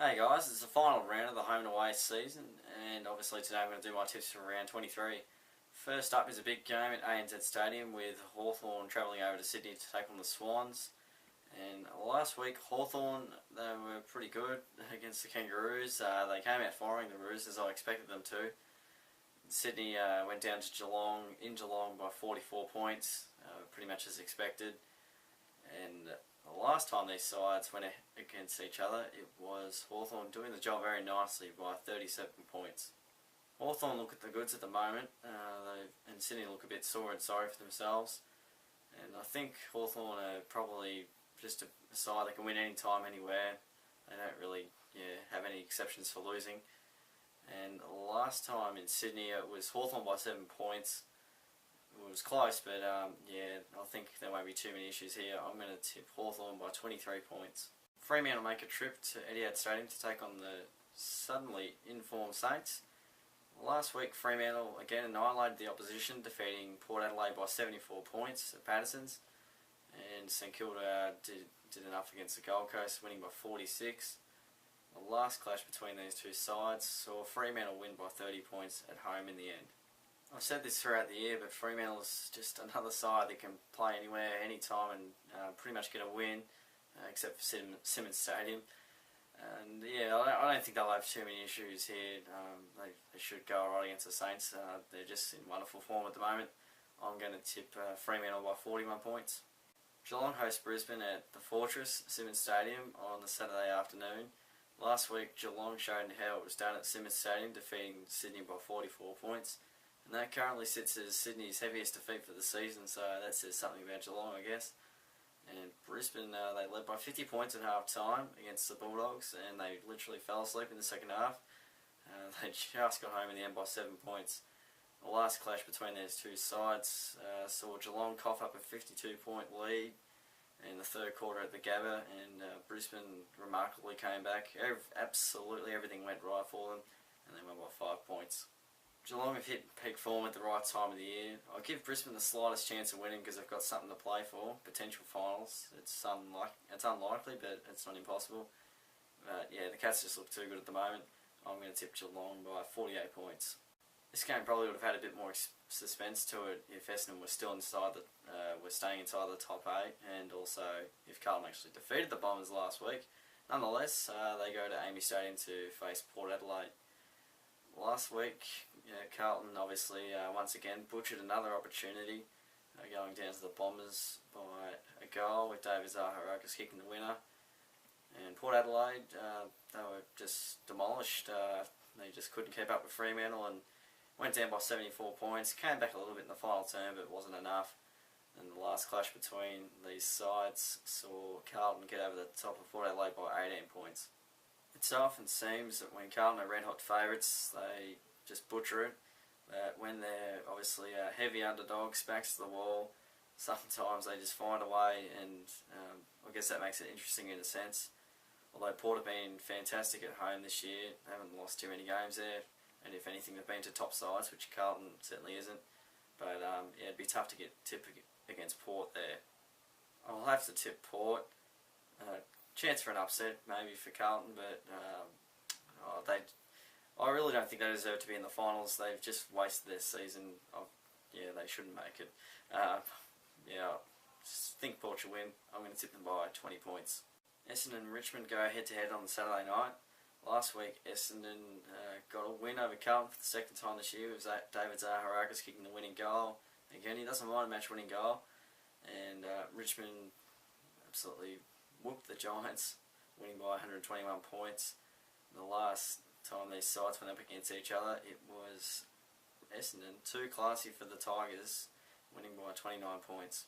Hey guys, it's the final round of the home and away season, and obviously today I'm going to do my tips for round 23. First up is a big game at ANZ Stadium with Hawthorn travelling over to Sydney to take on the Swans. And last week Hawthorn, they were pretty good against the Kangaroos. They came out firing the Roos as I expected them to. Sydney went down to Geelong, in Geelong by 44 points, pretty much as expected. And the last time these sides went against each other, it was Hawthorn doing the job very nicely by 37 points. Hawthorn look at the goods at the moment, and Sydney look a bit sore and sorry for themselves. And I think Hawthorn are probably just a side that can win any time, anywhere. They don't really have any exceptions for losing. And last time in Sydney, it was Hawthorn by 7 points. It was close, but I think there won't be too many issues here. I'm going to tip Hawthorn by 23 points. Fremantle make a trip to Etihad Stadium to take on the suddenly informed Saints. Last week, Fremantle again annihilated the opposition, defeating Port Adelaide by 74 points at Patterson's. And St Kilda did enough against the Gold Coast, winning by 46. The last clash between these two sides saw Fremantle win by 30 points at home in the end. I've said this throughout the year, but Fremantle's just another side that can play anywhere, anytime, and pretty much get a win, except for Simmons Stadium. And I don't think they'll have too many issues here. They should go alright against the Saints. They're just in wonderful form at the moment. I'm going to tip Fremantle by 41 points. Geelong host Brisbane at the Fortress, Simmons Stadium, on the Saturday afternoon. Last week, Geelong showed how it was done at Simmons Stadium, defeating Sydney by 44 points. And that currently sits as Sydney's heaviest defeat for the season, so that says something about Geelong, I guess. And Brisbane, they led by 50 points at half time against the Bulldogs, and they literally fell asleep in the second half. They just got home in the end by 7 points. The last clash between these two sides saw Geelong cough up a 52-point lead in the third quarter at the Gabba, and Brisbane remarkably came back. Absolutely everything went right for them, and they won by 5 points. Geelong have hit peak form at the right time of the year. I'll give Brisbane the slightest chance of winning because they've got something to play for, potential finals. It's unlikely, but it's not impossible. But yeah, the Cats just look too good at the moment. I'm going to tip Geelong by 48 points. This game probably would have had a bit more suspense to it if Essendon were still were staying inside the top 8, and also if Carlton actually defeated the Bombers last week. Nonetheless, they go to AAMI Stadium to face Port Adelaide. Last week, Carlton obviously once again butchered another opportunity, going down to the Bombers by a goal with David Zaharakis kicking the winner. And Port Adelaide, they were just demolished. They just couldn't keep up with Fremantle and went down by 74 points. Came back a little bit in the final term, but it wasn't enough. And the last clash between these sides saw Carlton get over the top of Port Adelaide by 18 points. It so often seems that when Carlton are red-hot favourites, they just butcher it. But when they're obviously heavy underdogs, backs to the wall, sometimes they just find a way, and I guess that makes it interesting in a sense. Although Port have been fantastic at home this year, they haven't lost too many games there, and if anything they've been to top sides, which Carlton certainly isn't. But it'd be tough to get tipped against Port there. I'll have to tip Port. Chance for an upset maybe for Carlton, but I really don't think they deserve to be in the finals. They've just wasted their season. They shouldn't make it. I think Port should win. I'm going to tip them by 20 points. Essendon and Richmond go head-to-head on the Saturday night. Last week, Essendon got a win over Carlton for the second time this year with David Zaharakis kicking the winning goal. Again, he doesn't mind a match-winning goal. And Richmond absolutely whooped the Giants, winning by 121 points. The last time these sides went up against each other, it was Essendon, too classy for the Tigers, winning by 29 points.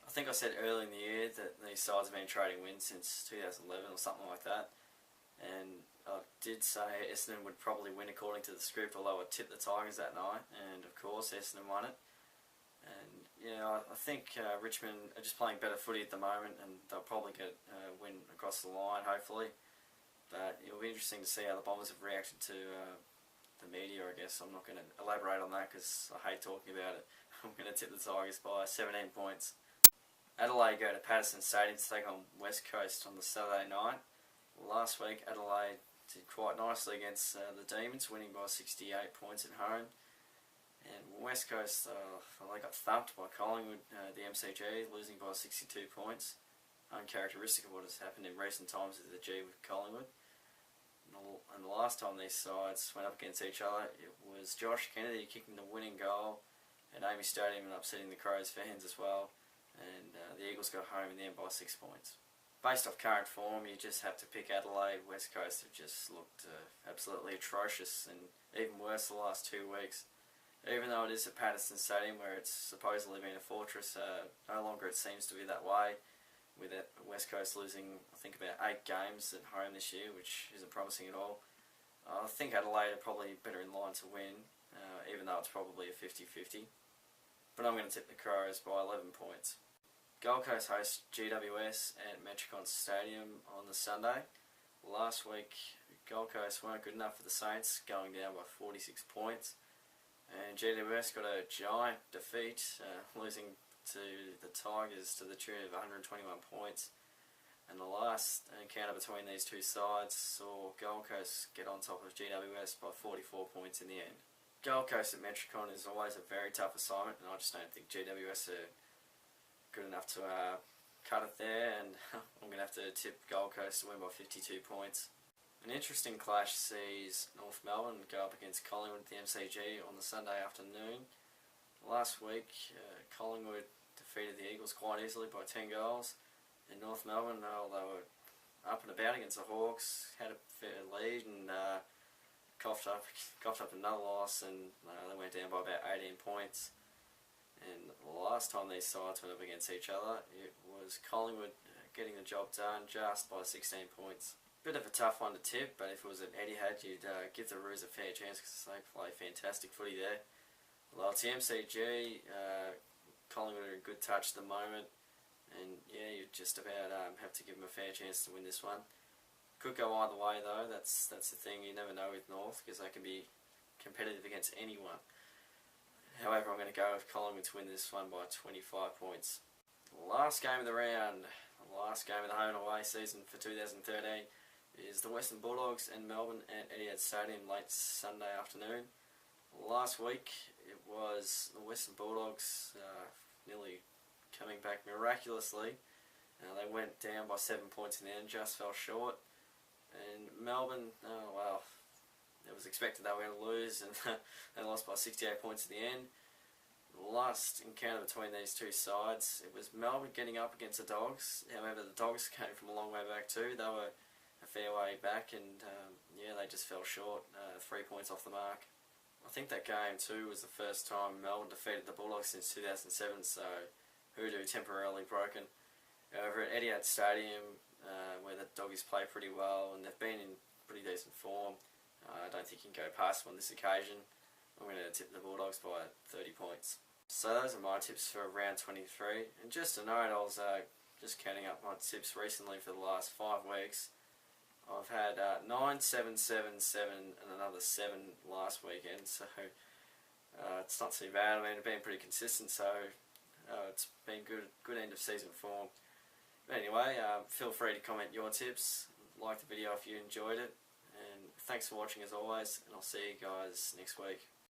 I think I said earlier in the year that these sides have been trading wins since 2011 or something like that, and I did say Essendon would probably win according to the script, although I tipped the Tigers that night, and of course Essendon won it. And I think Richmond are just playing better footy at the moment, and they'll probably get a win across the line, hopefully. But it'll be interesting to see how the Bombers have reacted to the media, I guess. I'm not going to elaborate on that because I hate talking about it. I'm going to tip the Tigers by 17 points. Adelaide go to Patterson Stadium to take on West Coast on the Saturday night. Last week, Adelaide did quite nicely against the Demons, winning by 68 points at home. And West Coast, they got thumped by Collingwood, the MCG, losing by 62 points. Uncharacteristic of what has happened in recent times with the G with Collingwood. And the last time these sides went up against each other, it was Josh Kennedy kicking the winning goal at Amy Stadium and upsetting the Crows fans as well. And the Eagles got home in the end by 6 points. Based off current form, you just have to pick Adelaide. West Coast have just looked absolutely atrocious, and even worse the last 2 weeks. Even though it is at Patterson Stadium, where it's supposedly been a fortress, no longer it seems to be that way, with West Coast losing, I think, about 8 games at home this year, which isn't promising at all. I think Adelaide are probably better in line to win, even though it's probably a 50-50. But I'm going to tip the Crows by 11 points. Gold Coast hosts GWS at Metricon Stadium on the Sunday. Last week, Gold Coast weren't good enough for the Saints, going down by 46 points. And GWS got a giant defeat, losing to the Tigers to the tune of 121 points. And the last encounter between these two sides saw Gold Coast get on top of GWS by 44 points in the end. Gold Coast at Metricon is always a very tough assignment, and I just don't think GWS are good enough to cut it there, and I'm going to have to tip Gold Coast to win by 52 points. An interesting clash sees North Melbourne go up against Collingwood at the MCG on the Sunday afternoon. Last week, Collingwood defeated the Eagles quite easily by 10 goals. In North Melbourne, they were up and about against the Hawks, had a fair lead, and coughed up another loss, and they went down by about 18 points. And the last time these sides went up against each other, it was Collingwood getting the job done just by 16 points. Bit of a tough one to tip, but if it was an Etihad, you'd give the Roos a fair chance because they play fantastic footy there. Well, it's the MCG, Collingwood are in good touch at the moment, and yeah, you just about have to give them a fair chance to win this one. Could go either way though, that's the thing, you never know with North, because they can be competitive against anyone. However, I'm going to go with Collingwood to win this one by 25 points. Last game of the round, the last game of the home and away season for 2013 is the Western Bulldogs and Melbourne at Etihad Stadium late Sunday afternoon. Last week it was the Western Bulldogs nearly coming back miraculously. They went down by 7 points in the end, just fell short. And Melbourne, well, it was expected they were going to lose, and they lost by 68 points at the end. The last encounter between these two sides, it was Melbourne getting up against the Dogs. However, the Dogs came from a long way back too. They were a fair way back, and yeah, they just fell short, 3 points off the mark. I think that game too was the first time Melbourne defeated the Bulldogs since 2007, so hoodoo temporarily broken. Over at Etihad Stadium, where the Doggies play pretty well, and they've been in pretty decent form, I don't think you can go past them on this occasion. I'm going to tip the Bulldogs by 30 points. So those are my tips for round 23. And just a note, I was just counting up my tips recently for the last 5 weeks. I've had 9, 7, 7, 7 and another 7 last weekend, so it's not too bad. I mean, it's been pretty consistent, so it's been good end of season form. But anyway, feel free to comment your tips, like the video if you enjoyed it, and thanks for watching as always, and I'll see you guys next week.